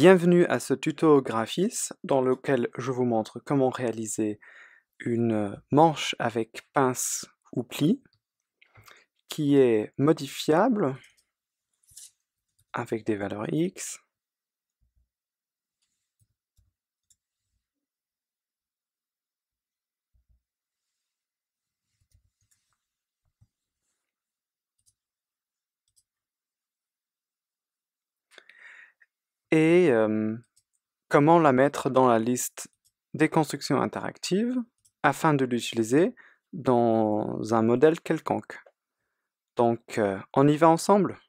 Bienvenue à ce tuto Graphis dans lequel je vous montre comment réaliser une manche avec pince ou pli qui est modifiable avec des valeurs X et comment la mettre dans la liste des constructions interactives afin de l'utiliser dans un modèle quelconque. Donc, on y va ensemble?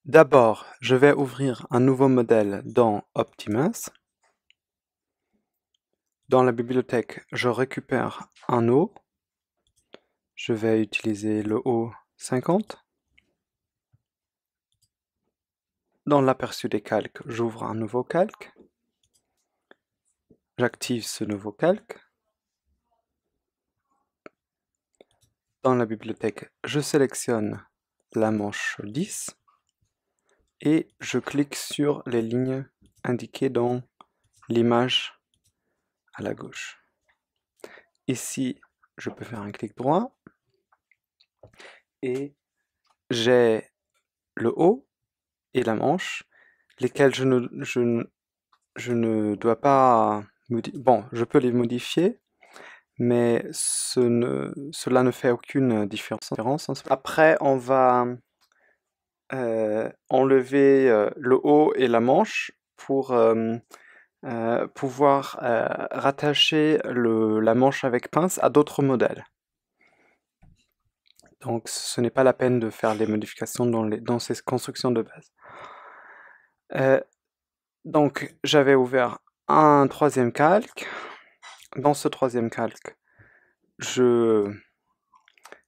D'abord, je vais ouvrir un nouveau modèle dans Optimus. Dans la bibliothèque, je récupère un O. Je vais utiliser le O50. Dans l'aperçu des calques, j'ouvre un nouveau calque. J'active ce nouveau calque. Dans la bibliothèque, je sélectionne la manche 10 et je clique sur les lignes indiquées dans l'image à la gauche. Ici, je peux faire un clic droit et j'ai le haut et la manche, lesquels je ne dois pas... Bon, je peux les modifier, mais cela ne fait aucune différence. Après, on va enlever le haut et la manche pour pouvoir rattacher la manche avec pince à d'autres modèles. Donc ce n'est pas la peine de faire les modifications dans ces constructions de base. Donc j'avais ouvert un troisième calque. Dans ce troisième calque,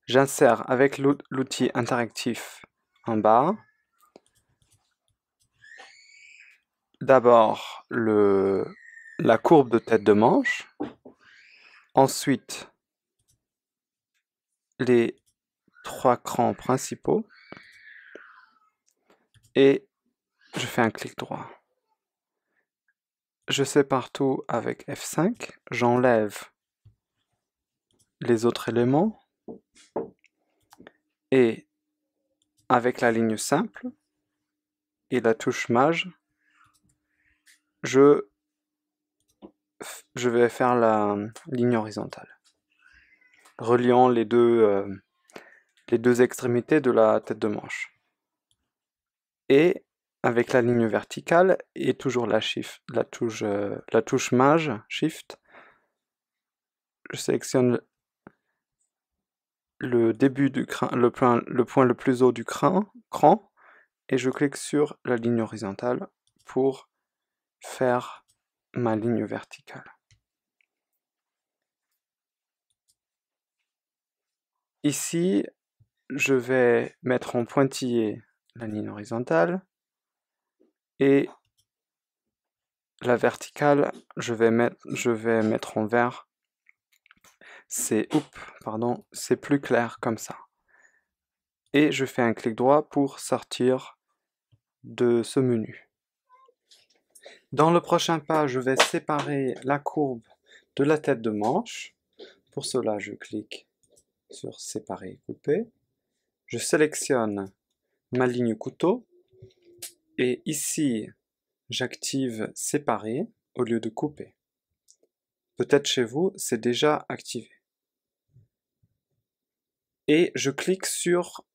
j'insère avec l'outil interactif en bas. D'abord la courbe de tête de manche. Ensuite, les trois crans principaux. Et je fais un clic droit. Je sépare tout avec F5. J'enlève les autres éléments. Et avec la ligne simple et la touche Maj, je vais faire la ligne horizontale, reliant les deux extrémités de la tête de manche. Et avec la ligne verticale et toujours la touche Maj, Shift, je sélectionne le début du le point le plus haut du cran, et je clique sur la ligne horizontale pour faire ma ligne verticale. Ici, je vais mettre en pointillé la ligne horizontale et la verticale, je vais mettre en vert. C'est plus clair comme ça. Et je fais un clic droit pour sortir de ce menu. Dans le prochain pas, je vais séparer la courbe de la tête de manche. Pour cela, je clique sur séparer et couper. Je sélectionne ma ligne couteau et ici, j'active séparer au lieu de couper. Peut-être chez vous, c'est déjà activé. Et je clique sur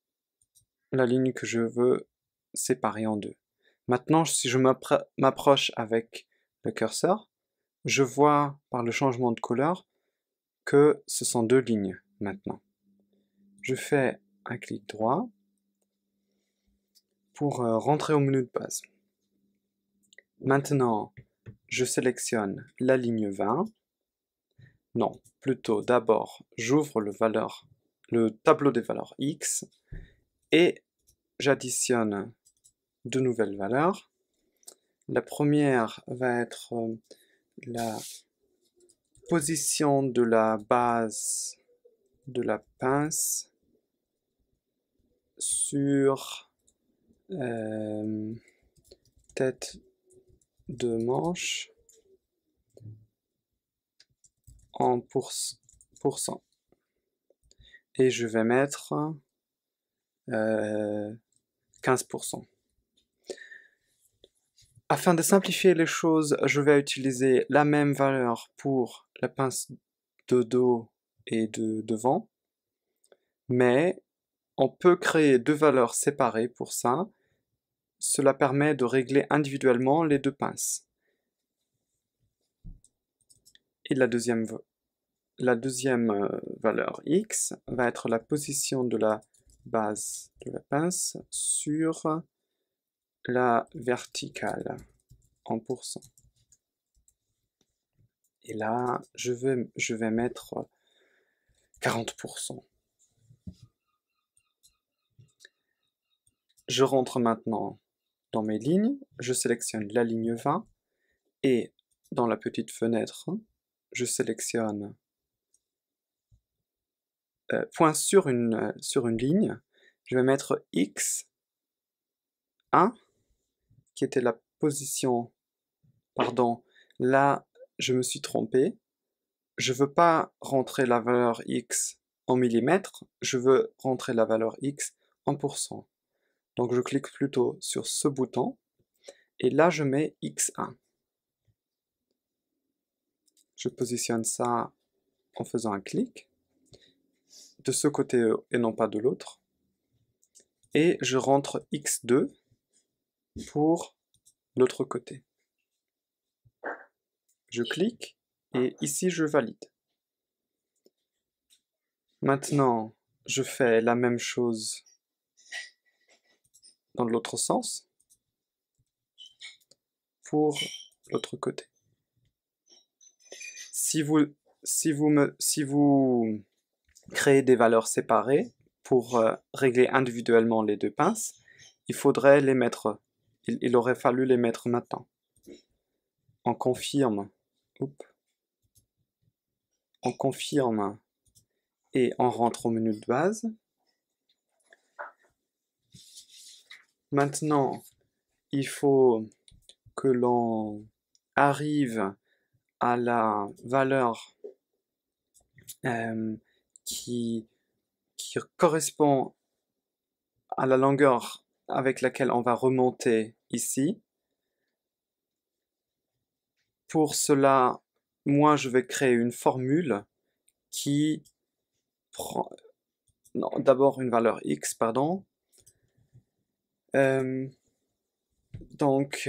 la ligne que je veux séparer en deux. Maintenant, si je m'approche avec le curseur, je vois par le changement de couleur que ce sont deux lignes maintenant. Je fais un clic droit pour rentrer au menu de base. Maintenant, je sélectionne la ligne 20. Non, plutôt d'abord, j'ouvre le tableau des valeurs X et j'additionne deux nouvelles valeurs. La première va être la position de la base de la pince sur tête de manche en pourcent. Et je vais mettre 15%. Afin de simplifier les choses, je vais utiliser la même valeur pour la pince de dos et de devant, mais on peut créer deux valeurs séparées pour ça. Cela permet de régler individuellement les deux pinces. Et la deuxième valeur x va être la position de la base de la pince sur la verticale en pourcent. Et là, je vais mettre 40%. Je rentre maintenant dans mes lignes, je sélectionne la ligne 20 et dans la petite fenêtre, je sélectionne point sur une ligne, je vais mettre x1 qui était la position, pardon, là je me suis trompé, je veux pas rentrer la valeur x en millimètres, je veux rentrer la valeur x en pourcent. Donc je clique plutôt sur ce bouton, et là je mets x1. Je positionne ça en faisant un clic, de ce côté et non pas de l'autre, et je rentre x2 pour l'autre côté. Je clique, et ici je valide. Maintenant, je fais la même chose dans l'autre sens, pour l'autre côté. Si vous créez des valeurs séparées pour régler individuellement les deux pinces, il faudrait les mettre, il aurait fallu les mettre maintenant. On confirme, on confirme et on rentre au menu de base. Maintenant, il faut que l'on arrive à la valeur qui correspond à la longueur avec laquelle on va remonter ici. Pour cela, moi je vais créer une formule qui prend d'abord une valeur x, pardon. Donc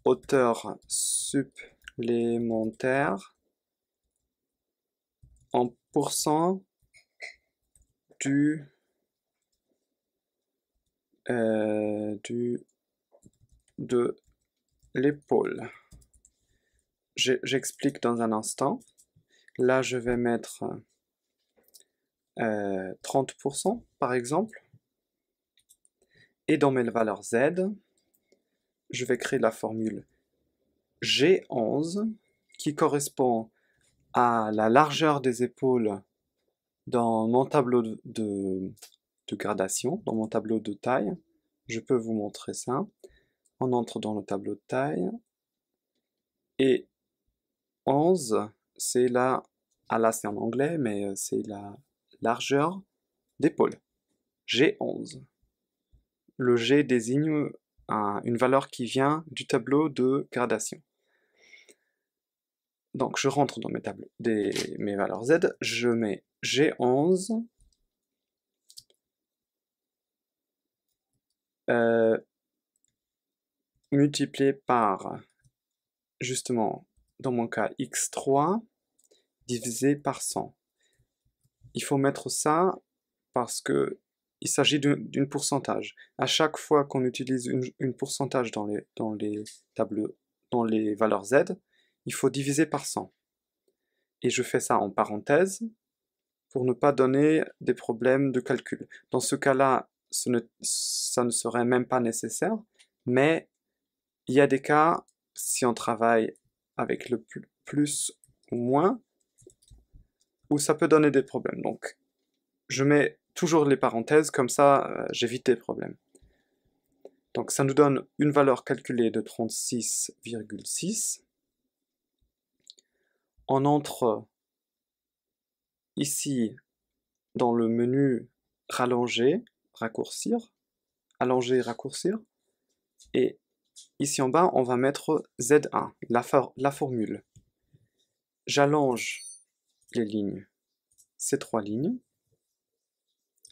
hauteur supplémentaire en pourcent de l'épaule. J'explique dans un instant. Là, je vais mettre 30% par exemple. Et dans mes valeurs Z, je vais créer la formule G11 qui correspond à la largeur des épaules dans mon tableau de gradation, dans mon tableau de taille. Je peux vous montrer ça. On entre dans le tableau de taille. Et 11, c'est là c'est en anglais, mais c'est la largeur d'épaule. G11. Le G désigne une valeur qui vient du tableau de gradation. Donc je rentre dans mes valeurs Z, je mets G11 multiplié par, justement, dans mon cas, x3 divisé par 100. Il faut mettre ça parce que il s'agit d'une pourcentage. À chaque fois qu'on utilise une pourcentage dans les tableaux, dans les valeurs Z, il faut diviser par 100. Et je fais ça en parenthèse pour ne pas donner des problèmes de calcul. Dans ce cas-là, ça ne serait même pas nécessaire, mais il y a des cas, si on travaille avec le plus ou moins, où ça peut donner des problèmes. Donc, je mets toujours les parenthèses, comme ça j'évite des problèmes. Donc ça nous donne une valeur calculée de 36,6. On entre ici dans le menu rallonger, raccourcir, allonger, raccourcir, et ici en bas on va mettre Z1, la formule. J'allonge les lignes, ces 3 lignes,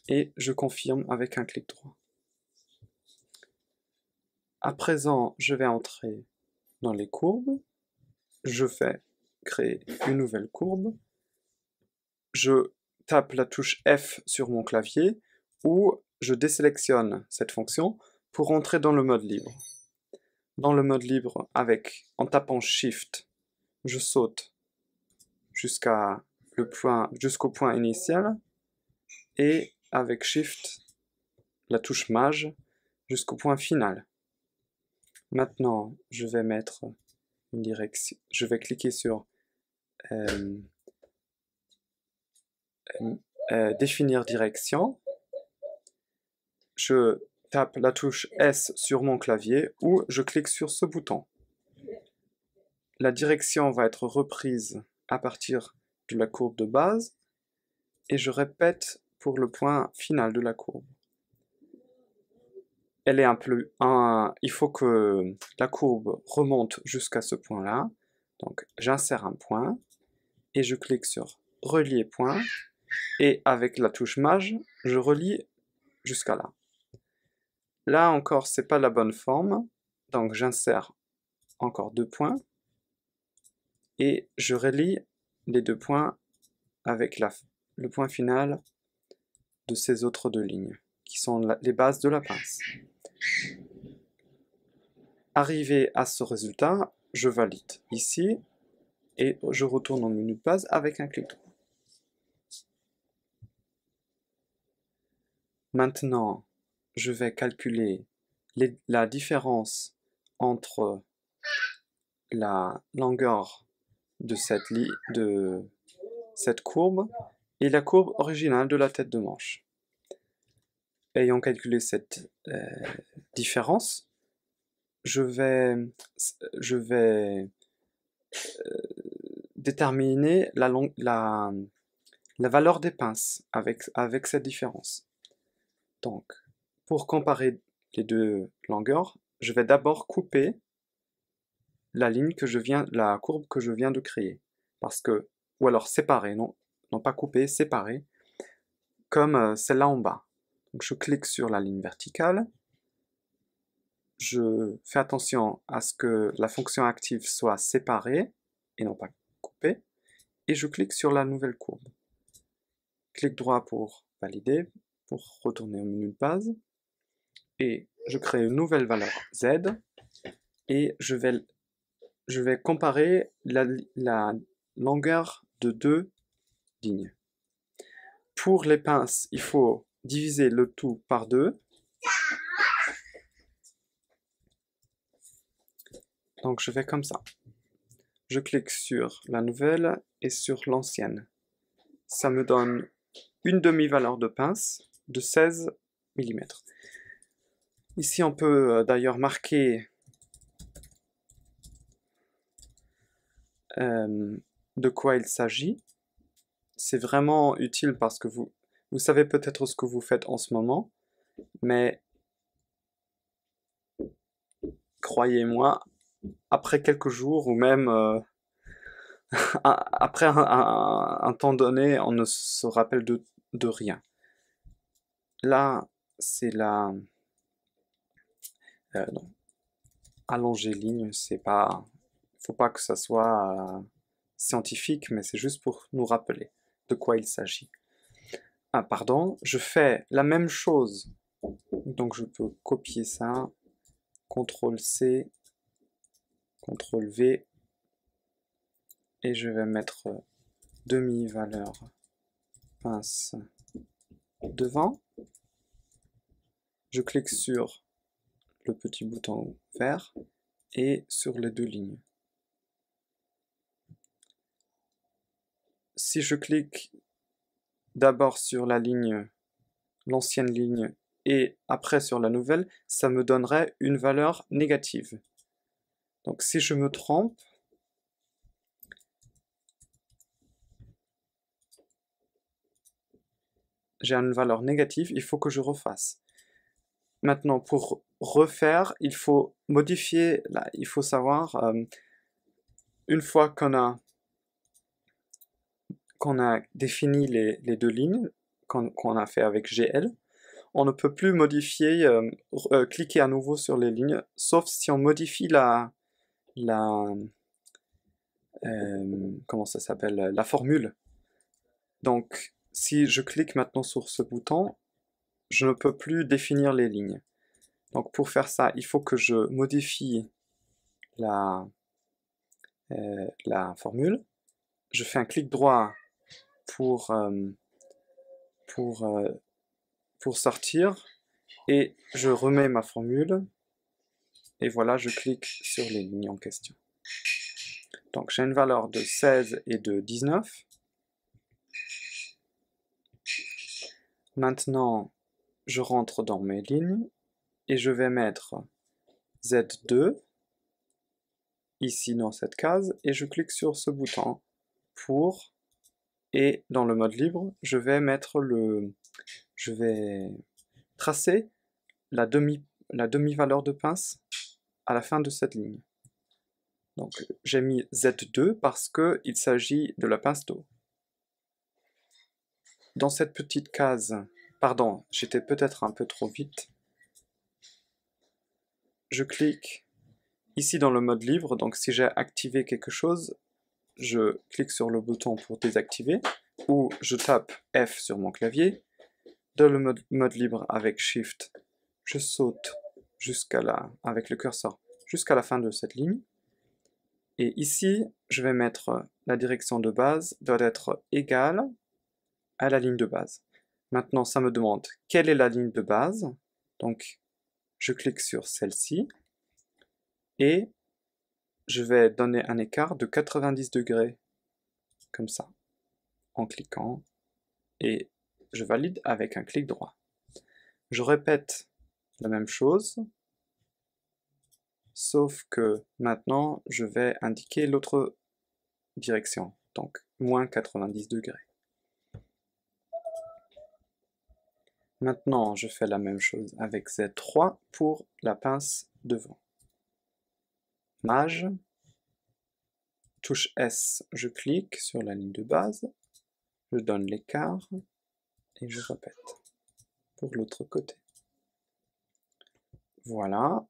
et je confirme avec un clic droit. À présent, je vais entrer dans les courbes, je vais créer une nouvelle courbe, je tape la touche F sur mon clavier, ou je désélectionne cette fonction pour entrer dans le mode libre. Dans le mode libre, en tapant Shift, je saute jusqu'au point initial, et avec Shift, la touche Maj, jusqu'au point final. Maintenant, je vais mettre une direction, je vais cliquer sur définir direction. Je tape la touche S sur mon clavier ou je clique sur ce bouton. La direction va être reprise à partir de la courbe de base et je répète pour le point final de la courbe. Il faut que la courbe remonte jusqu'à ce point-là. Donc j'insère un point et je clique sur relier point et avec la touche Maj, je relie jusqu'à là. Là encore, c'est pas la bonne forme, donc j'insère encore 2 points et je relie les 2 points avec le point final de ces autres 2 lignes, qui sont les bases de la pince. Arrivé à ce résultat, je valide ici et je retourne au menu de base avec un clic droit. Maintenant, je vais calculer la différence entre la longueur de cette courbe et la courbe originale de la tête de manche. Ayant calculé cette différence, je vais déterminer la valeur des pinces avec cette différence. Donc, pour comparer les 2 longueurs, je vais d'abord couper la courbe que je viens de créer. Ou alors séparer, non pas couper, séparer, comme celle-là en bas. Donc je clique sur la ligne verticale, je fais attention à ce que la fonction active soit séparée et non pas coupée, et je clique sur la nouvelle courbe. Clic droit pour valider, pour retourner au menu de base, et je crée une nouvelle valeur Z, et je vais comparer la longueur de 2 lignes. Pour les pinces, il faut diviser le tout par 2. Donc je fais comme ça. Je clique sur la nouvelle et sur l'ancienne. Ça me donne une demi-valeur de pince de 16 mm. Ici, on peut d'ailleurs marquer de quoi il s'agit. C'est vraiment utile parce que vous savez peut-être ce que vous faites en ce moment, mais croyez-moi, après quelques jours ou même après un temps donné, on ne se rappelle de rien. Là, c'est la... non. Allonger ligne, c'est pas... faut pas que ça soit scientifique, mais c'est juste pour nous rappeler de quoi il s'agit. Ah, pardon, je fais la même chose. Donc je peux copier ça, CTRL-C, CTRL-V, et je vais mettre demi-valeur pince devant. Je clique sur le petit bouton vert et sur les 2 lignes. Si je clique d'abord sur la ligne, l'ancienne ligne, et après sur la nouvelle, ça me donnerait une valeur négative. Donc si je me trompe, j'ai une valeur négative, il faut que je refasse. Maintenant, pour refaire, il faut modifier, là, il faut savoir, une fois qu'on a défini les deux lignes, qu'on a fait avec GL, on ne peut plus modifier, cliquer à nouveau sur les lignes, sauf si on modifie comment ça s'appelle, la formule. Donc, si je clique maintenant sur ce bouton, je ne peux plus définir les lignes. Donc, pour faire ça, il faut que je modifie la formule. Je fais un clic droit pour sortir, et je remets ma formule, et voilà, je clique sur les lignes en question. Donc j'ai une valeur de 16 et de 19. Maintenant, je rentre dans mes lignes, et je vais mettre Z2, ici dans cette case, et je clique sur ce bouton pour, et dans le mode libre, je vais tracer la demi-valeur de pince à la fin de cette ligne. Donc j'ai mis Z2 parce qu'il s'agit de la pince d'eau. Dans cette petite case, pardon, j'étais peut-être un peu trop vite. Je clique ici dans le mode libre, donc si j'ai activé quelque chose, je clique sur le bouton pour désactiver, ou je tape F sur mon clavier. Dans le mode libre avec Shift, je saute avec le curseur jusqu'à la fin de cette ligne. Et ici, je vais mettre la direction de base doit être égale à la ligne de base. Maintenant, ça me demande quelle est la ligne de base. Donc, je clique sur celle-ci et je vais donner un écart de 90 degrés, comme ça, en cliquant, et je valide avec un clic droit. Je répète la même chose, sauf que maintenant, je vais indiquer l'autre direction, donc moins 90 degrés. Maintenant, je fais la même chose avec Z3 pour la pince devant. Mage, touche S, je clique sur la ligne de base, je donne l'écart, et je répète pour l'autre côté. Voilà.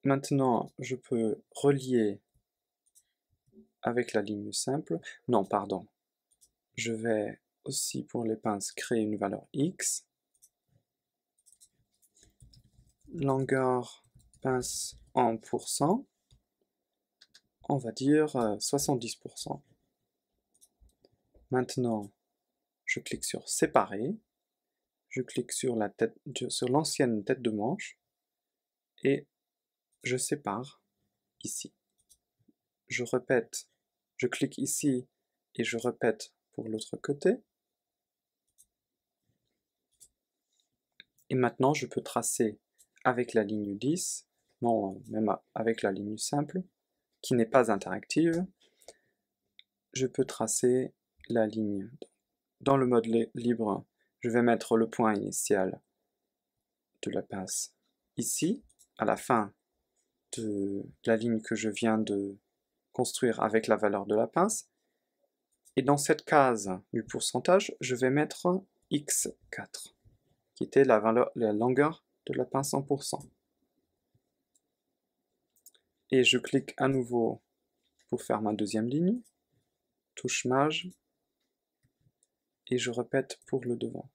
Maintenant, je peux relier avec la ligne simple. Non, pardon. Je vais aussi, pour les pinces, créer une valeur X. Longueur pince en pourcent. On va dire 70%. Maintenant, je clique sur séparer. Je clique sur l'ancienne tête de manche. Et je sépare ici. Je répète, je clique ici et je répète pour l'autre côté. Et maintenant, je peux tracer avec la ligne 10, non, même avec la ligne simple, qui n'est pas interactive, je peux tracer la ligne. Dans le mode libre, je vais mettre le point initial de la pince ici, à la fin de la ligne que je viens de construire avec la valeur de la pince. Et dans cette case du pourcentage, je vais mettre x4, qui était la longueur de la pince en pourcent. Et je clique à nouveau pour faire ma deuxième ligne, touche Maj, et je répète pour le devant.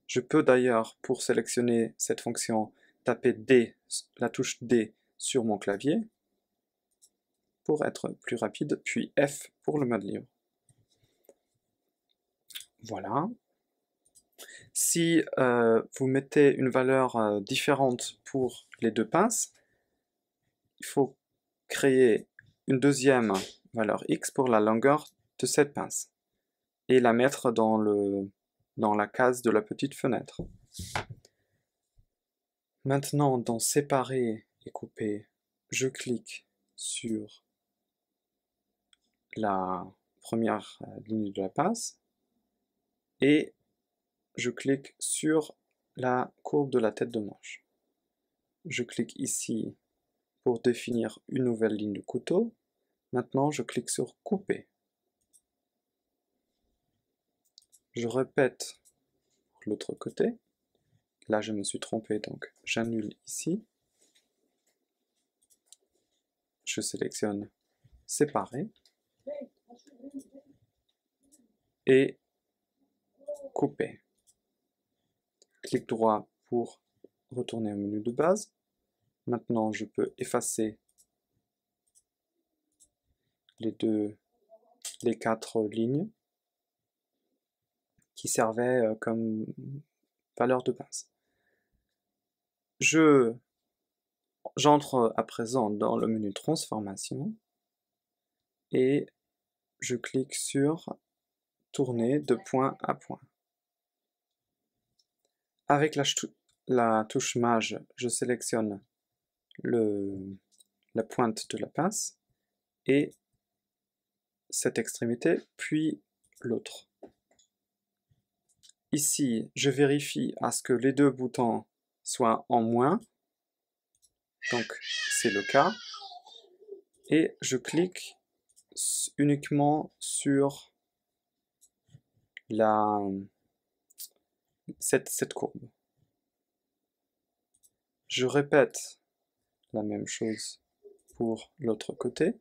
Je peux d'ailleurs, pour sélectionner cette fonction, taper D, la touche D sur mon clavier, pour être plus rapide, puis F pour le mode libre. Voilà. Si vous mettez une valeur différente pour les deux pinces, il faut créer une deuxième valeur x pour la longueur de cette pince et la mettre dans la case de la petite fenêtre. Maintenant, dans séparer et couper, je clique sur la première ligne de la pince et je clique sur la courbe de la tête de manche. Je clique ici pour définir une nouvelle ligne de couteau. Maintenant, je clique sur couper. Je répète l'autre côté. Là, je me suis trompé, donc j'annule ici. Je sélectionne séparer et couper. Clic droit pour retourner au menu de base. Maintenant, je peux effacer les 4 lignes qui servaient comme valeur de base. J'entre à présent dans le menu transformation et je clique sur tourner de point à point. Avec la touche mage, je sélectionne la pointe de la pince et cette extrémité, puis l'autre. Ici, je vérifie à ce que les deux boutons soient en moins, donc c'est le cas, et je clique uniquement sur cette courbe. Je répète la même chose pour l'autre côté,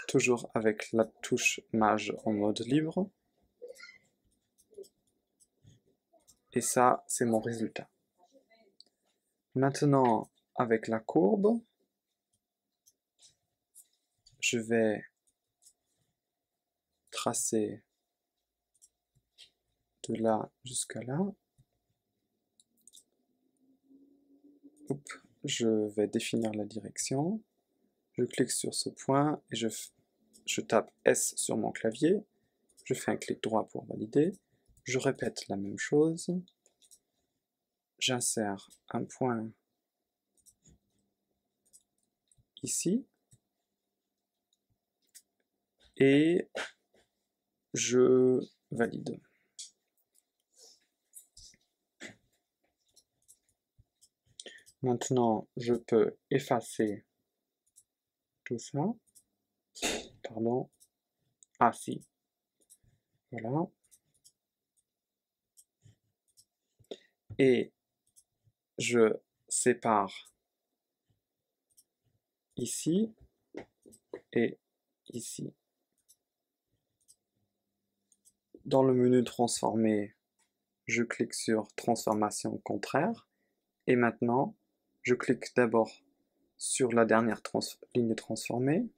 toujours avec la touche mage en mode libre. Et ça, c'est mon résultat. Maintenant, avec la courbe, je vais tracer de là jusqu'à là. Je vais définir la direction. Je clique sur ce point et je tape S sur mon clavier. Je fais un clic droit pour valider. Je répète la même chose. J'insère un point ici. Et je valide. Maintenant, je peux effacer tout ça. Pardon. Ah si. Voilà. Et je sépare ici et ici. Dans le menu transformer, je clique sur transformation contraire. Et maintenant, je clique d'abord sur la dernière ligne transformée.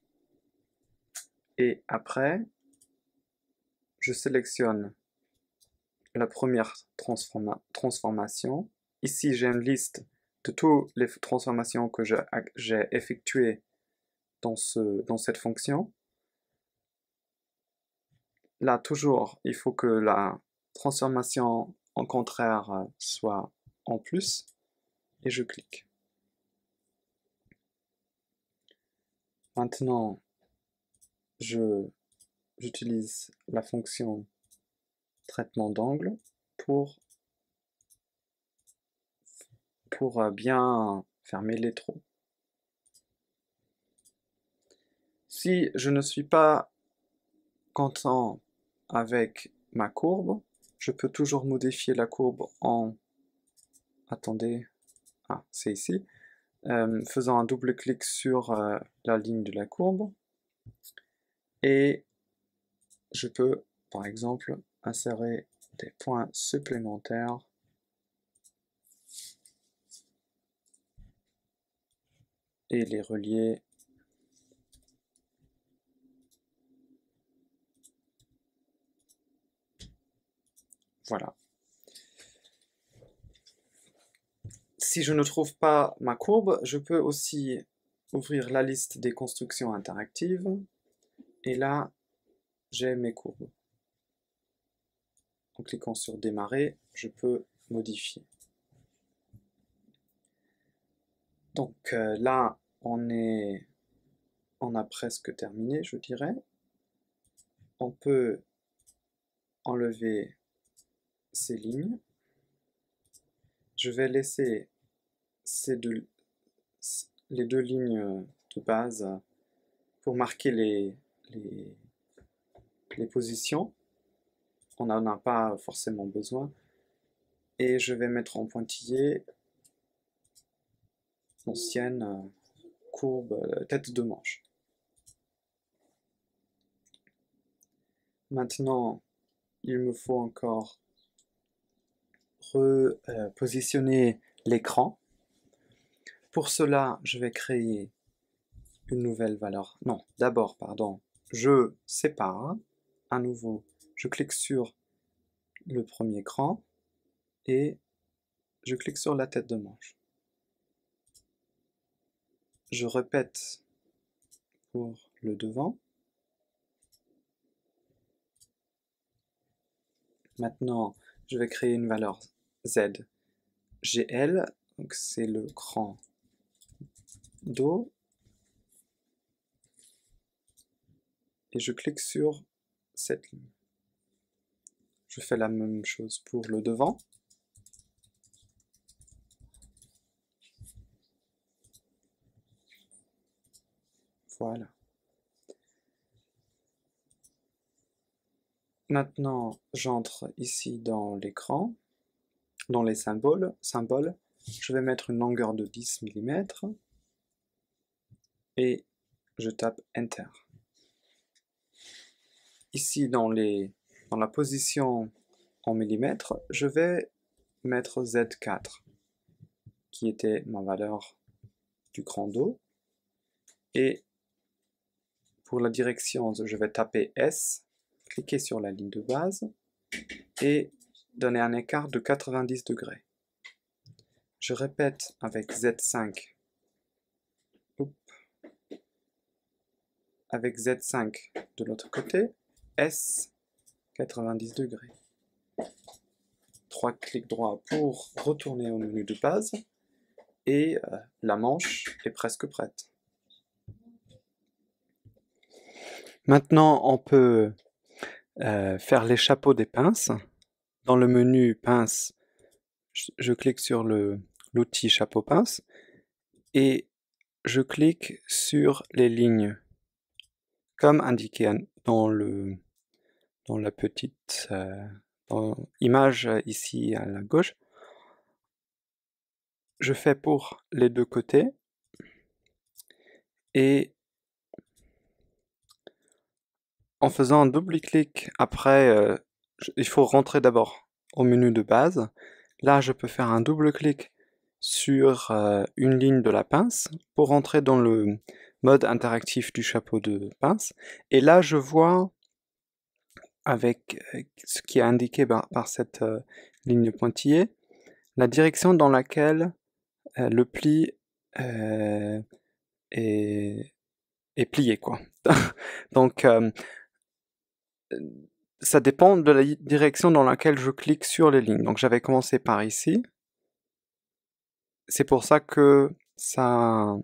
Et après, je sélectionne la première transformation. Ici, j'ai une liste de toutes les transformations que j'ai effectuées dans cette fonction. Là, toujours, il faut que la transformation en contraire soit en plus. Et je clique. Maintenant, j'utilise la fonction traitement d'angle pour bien fermer les trous. Si je ne suis pas content avec ma courbe, je peux toujours modifier la courbe en... Attendez, ah, c'est ici. Faisant un double clic sur la ligne de la courbe. Et je peux, par exemple, insérer des points supplémentaires et les relier voilà. Si je ne trouve pas ma courbe, je peux aussi ouvrir la liste des constructions interactives, et là, j'ai mes courbes. En cliquant sur démarrer, je peux modifier. Donc là, on a presque terminé, je dirais. On peut enlever ces lignes. Je vais laisser les deux lignes de base pour marquer les positions. On n'en a pas forcément besoin. Et je vais mettre en pointillé l'ancienne courbe tête de manche. Maintenant, il me faut encore repositionner l'écran. Pour cela, je vais créer une nouvelle valeur. Non, d'abord, pardon, je sépare. À nouveau, je clique sur le premier cran et je clique sur la tête de manche. Je répète pour le devant. Maintenant, je vais créer une valeur Z. GL, donc c'est le cran dos. Et je clique sur cette ligne. Je fais la même chose pour le devant. Voilà. Maintenant, j'entre ici dans l'écran, dans les symboles. Je vais mettre une longueur de 10 mm et je tape Enter. Ici, dans la position en millimètres, je vais mettre Z4, qui était ma valeur du cran dos. Et pour la direction, je vais taper S, cliquer sur la ligne de base et donner un écart de 90 degrés. Je répète avec Z5. Avec Z5 de l'autre côté, S 90 degrés. 3 clics droits pour retourner au menu de base et la manche est presque prête. Maintenant, on peut faire les chapeaux des pinces. Dans le menu pince, je clique sur l'outil chapeau pince et je clique sur les lignes comme indiqué dans la petite image ici à la gauche. Je fais pour les deux côtés et en faisant un double-clic après, il faut rentrer d'abord au menu de base. Là, je peux faire un double-clic sur une ligne de la pince pour rentrer dans le mode interactif du chapeau de pince. Et là, je vois avec ce qui est indiqué par cette ligne pointillée, la direction dans laquelle le pli est plié, quoi. Donc, ça dépend de la direction dans laquelle je clique sur les lignes. Donc, j'avais commencé par ici. C'est pour ça que ça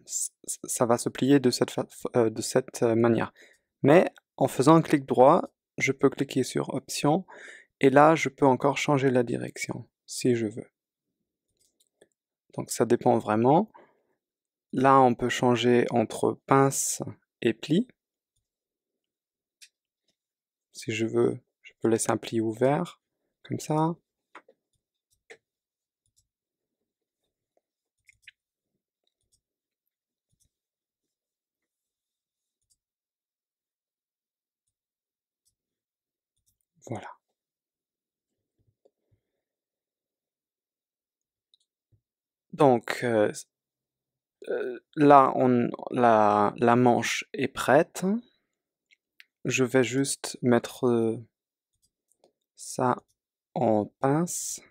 va se plier de cette manière. Mais en faisant un clic droit, je peux cliquer sur Options, et là, je peux encore changer la direction, si je veux. Donc ça dépend vraiment. Là, on peut changer entre pince et pli. Si je veux, je peux laisser un pli ouvert, comme ça. Voilà. Donc là, la manche est prête. Je vais juste mettre ça en pince.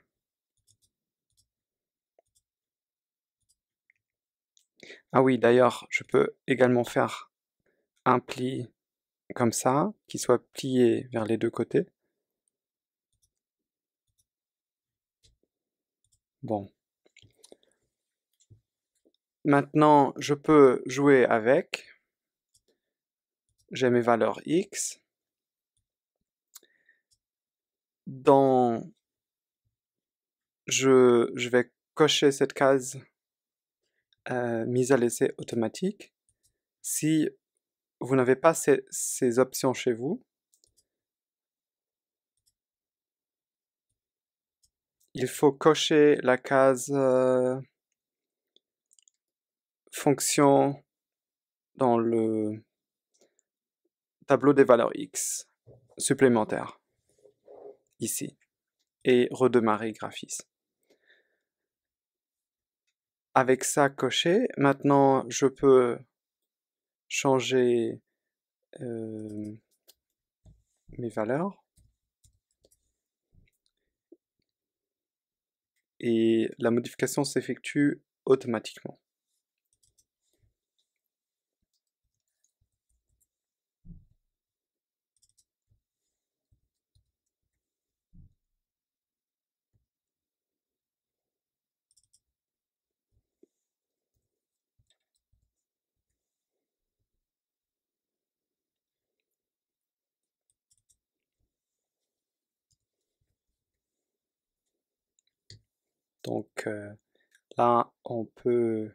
Ah oui, d'ailleurs, je peux également faire un pli comme ça, qui soit plié vers les deux côtés. Bon. Maintenant, je peux jouer avec. J'ai mes valeurs X. Je vais cocher cette case mise à l'essai automatique. Si vous n'avez pas ces options chez vous, il faut cocher la case fonction dans le tableau des valeurs X supplémentaires, ici, et redémarrer Graphics. Avec ça coché, maintenant je peux changer mes valeurs et la modification s'effectue automatiquement. Donc là, on peut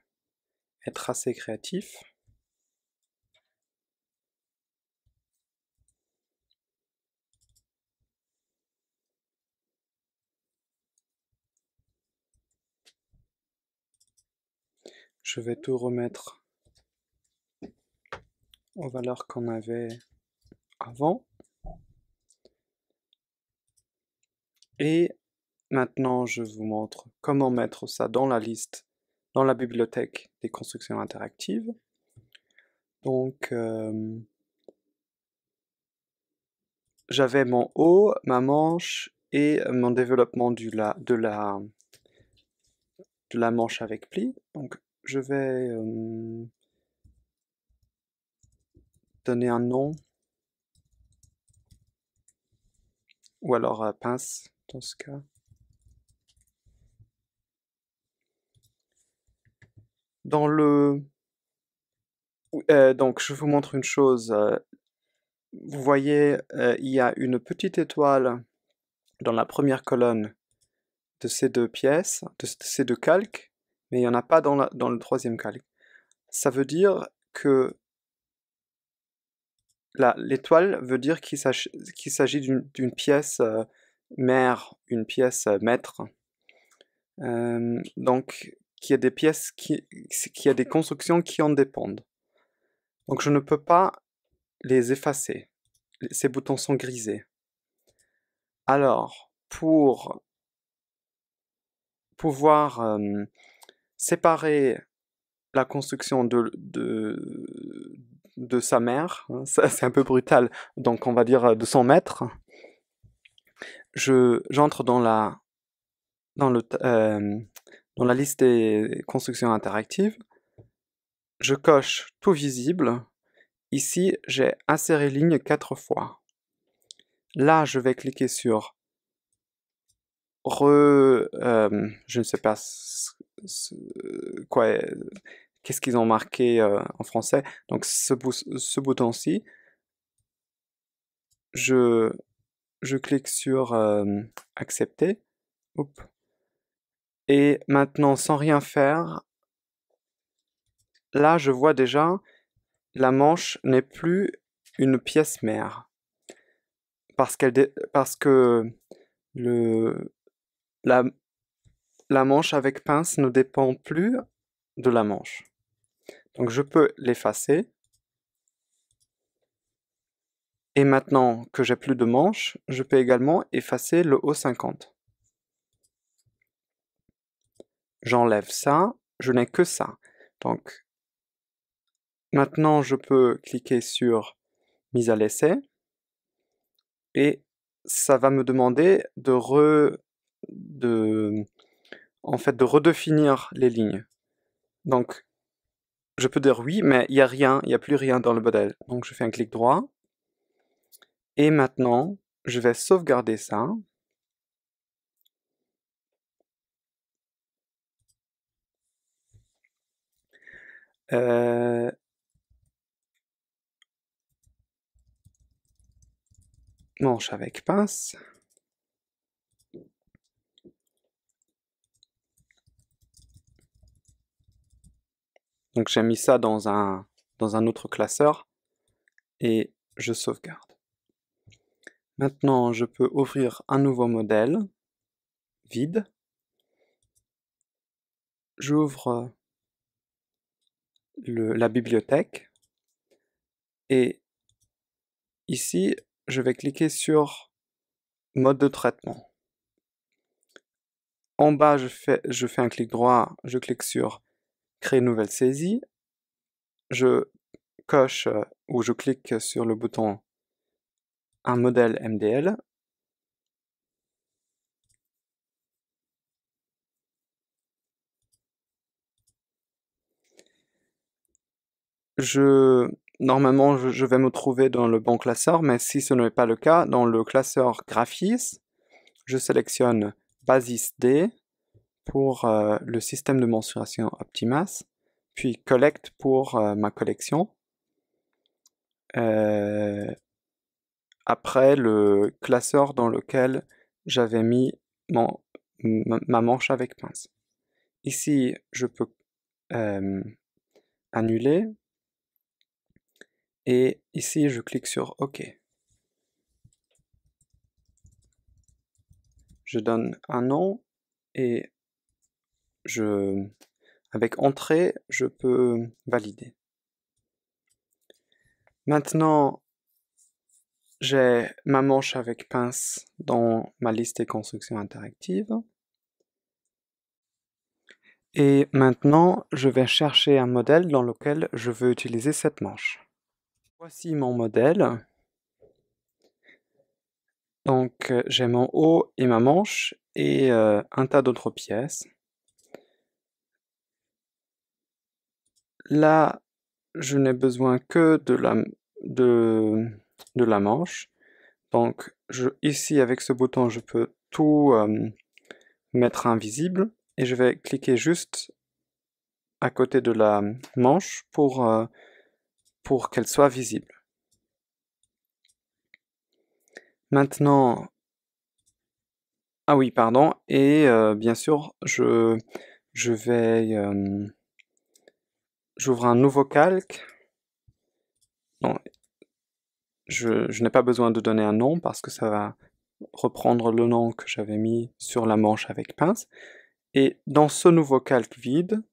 être assez créatif. Je vais tout remettre aux valeurs qu'on avait avant. Et maintenant, je vous montre comment mettre ça dans la liste, dans la bibliothèque des constructions interactives. Donc, j'avais mon haut, ma manche et mon développement de la manche avec pli. Donc, je vais donner un nom, ou alors pince dans ce cas. Dans le... donc, je vous montre une chose. Vous voyez, il y a une petite étoile dans la première colonne de ces deux pièces, de ces deux calques, mais il n'y en a pas dans le troisième calque. Ça veut dire que l'étoile veut dire qu'il s'agit d'une pièce mère, une pièce maître. Donc, qu'il y a des pièces qu'il y a des constructions qui en dépendent. Donc, je ne peux pas les effacer. Ces boutons sont grisés. Alors, pour pouvoir séparer la construction de sa mère, hein, c'est un peu brutal, donc on va dire de son maître, j'entre dans la liste des constructions interactives, je coche tout visible. Ici, j'ai inséré ligne 4 fois. Là, je vais cliquer sur je ne sais pas quoi, qu'est-ce qu'ils ont marqué en français. Donc, ce bouton-ci, je clique sur accepter. Oups. Et maintenant, sans rien faire, là, je vois déjà la manche n'est plus une pièce mère. Parce que la manche avec pince ne dépend plus de la manche. Donc je peux l'effacer. Et maintenant que j'ai plus de manche, je peux également effacer le haut 50. J'enlève ça, je n'ai que ça. Donc maintenant je peux cliquer sur mise à l'essai. Et ça va me demander de redéfinir les lignes. Donc, je peux dire oui, mais il n'y a rien, il n'y a plus rien dans le modèle. Donc je fais un clic droit. Et maintenant, je vais sauvegarder ça. Manche avec pince. Donc j'ai mis ça dans un autre classeur et je sauvegarde. Maintenant, je peux ouvrir un nouveau modèle, vide. J'ouvre la bibliothèque et ici, je vais cliquer sur mode de traitement. En bas, je fais un clic droit, je clique sur créer nouvelle saisie. Je coche ou je clique sur le bouton un modèle MDL. Normalement, je vais me trouver dans le bon classeur, mais si ce n'est pas le cas, dans le classeur Graphies, je sélectionne Basis D pour le système de mensuration Optimas, puis Collect pour ma collection. Après, le classeur dans lequel j'avais mis ma manche avec pince. Ici, je peux annuler. Et ici, je clique sur OK. Je donne un nom et avec Entrée, je peux valider. Maintenant, j'ai ma manche avec pince dans ma liste des constructions interactives. Et maintenant, je vais chercher un modèle dans lequel je veux utiliser cette manche. Voici mon modèle. Donc, j'ai mon haut et ma manche et un tas d'autres pièces. Là, je n'ai besoin que de la manche. Donc, ici, avec ce bouton, je peux tout mettre invisible. Et je vais cliquer juste à côté de la manche pour qu'elle soit visible. Maintenant, ah oui, pardon, et bien sûr, j'ouvre un nouveau calque. Non, je n'ai pas besoin de donner un nom parce que ça va reprendre le nom que j'avais mis sur la manche avec pince. Et dans ce nouveau calque vide,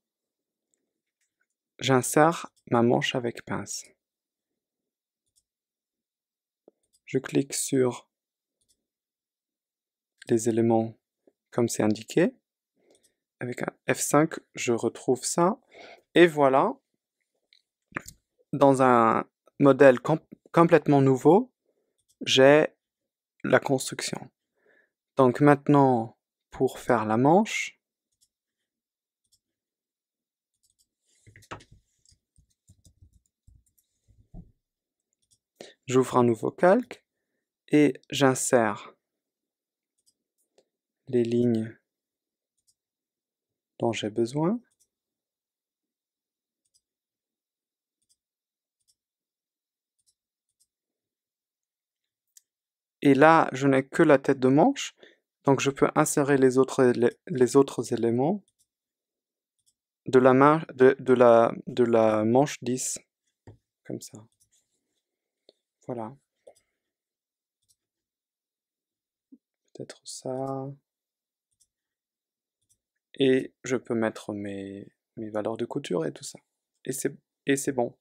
j'insère ma manche avec pince. Je clique sur les éléments comme c'est indiqué. Avec un F5, je retrouve ça. Et voilà, dans un modèle complètement nouveau, j'ai la construction. Donc maintenant, pour faire la manche, j'ouvre un nouveau calque et j'insère les lignes dont j'ai besoin. Et là, je n'ai que la tête de manche, donc je peux insérer les autres éléments de la manche 10, comme ça. Voilà. Peut-être ça. Et je peux mettre mes valeurs de couture et tout ça. Et c'est bon.